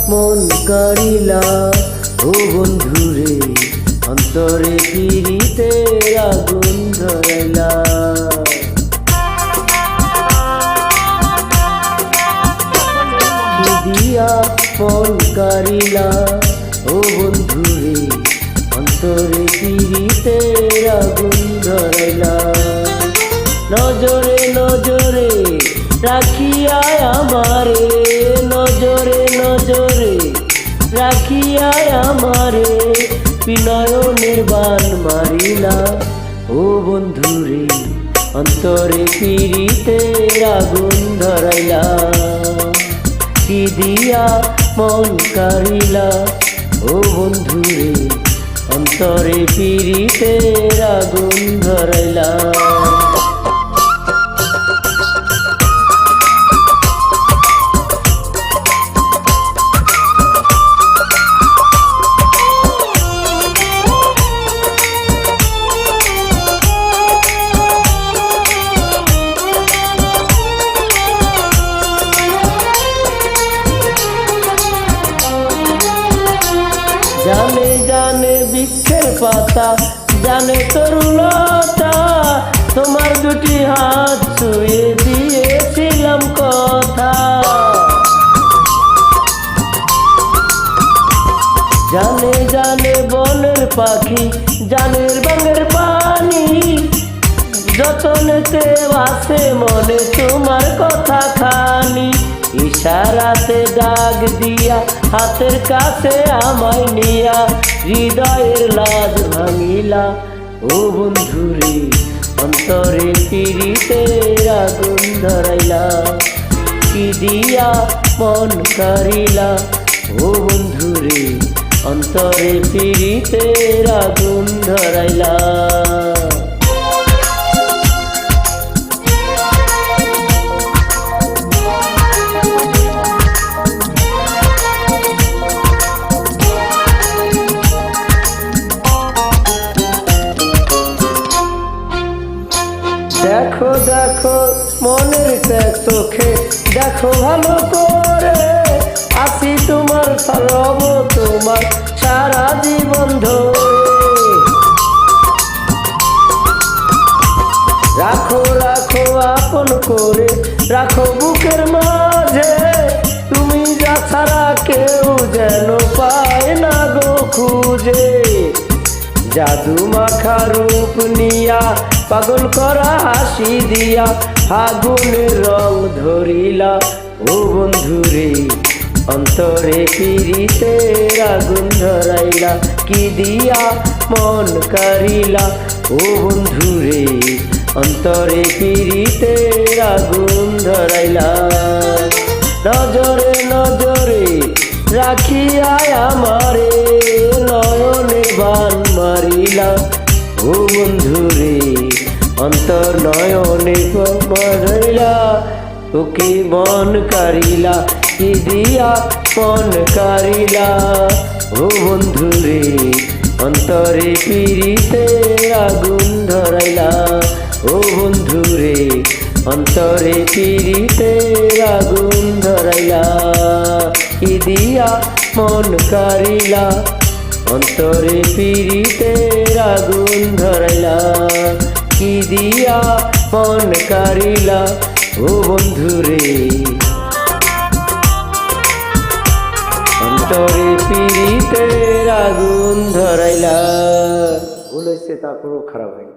মন কারিলা ও বন্ধুরে, অন্তরে পিরিতে আগুন ধরাইলা। দিয়া মন কারিলা ও বন্ধুরে, অন্তরে পিরিতে আগুন ধরাইলা। নজরে নজরে রাখিয়া আমারে, নজরে নজরে রাখিয়া আমারে, বিনয়নের বান মারিলা ও বন্ধুরে, অন্তরে পিরিতে আগুন ধরাইলা। কি দিয়া মন কারিলা ও বন্ধুরে, অন্তরে পিরিতে আগুন ধরাইলা। জানে জানে বৃক্ষের পাতা, জানে তরুলতা, তোমার দুটি হাত ছুঁয়ে দিয়েছিলাম কথা। জানে জানে বনের পাখি, জানের বাঙের পানি, যতনেতে ভাসে মনে তোমার কথা খানি। ইশারাতে ডাক দিয়া হাতের কাছে আমায় নিয়া, হৃদয়ের লাজ ভাঙিলা ও বন্ধুরে, অন্তরে পিরিতে আগুন ধরাইলা। কি দিয়া মন কারিলা ও বন্ধুরে, অন্তরে পিরিতে আগুন ধরাইলা। দেখো দেখো মনের চোখে দেখো ভালো করে, আছি তোমার সরব তোমার সারা জীবন ধরে। রাখো রাখো আপন করে, রাখো বুকের মাঝে, তুমি যা ছাড়া কেউ যেন পায় না গো খুঁজে। জাদু মাখা রূপ নিয়া, পাগল করা হাসি দিয়া, ফাগুনের রং ধরিলা ও বন্ধুরে, অন্তরে পিরিতে আগুন ধরাইলা। কি দিয়া মন কারিলা ও বন্ধুরে, অন্তরে পিরিতে আগুন ধরাইলা। নজরে নজরে রাখিয়া আমারে, নয়নে বান মারিলা ও বন্ধুরে, অন্তর নয়নে মারিলা। তোকে মন কারিলা, কি দিয়া মন কারিলা ও বন্ধুরে, অন্তরে পিরিতে আগুন ধরাইলা ও বন্ধুরে, অন্তরে পিরিতে আগুন ধরাইলা। কি দিয়া মন কারিলা, অন্তরে পিরিতে আগুন ধরাইলা। কি দিয়া মন কারিলা ও বন্ধুরে, অন্তরে পিরিতে আগুন ধরাইলা। ভুল হয়েছে, তারপরও খারাপ হয়।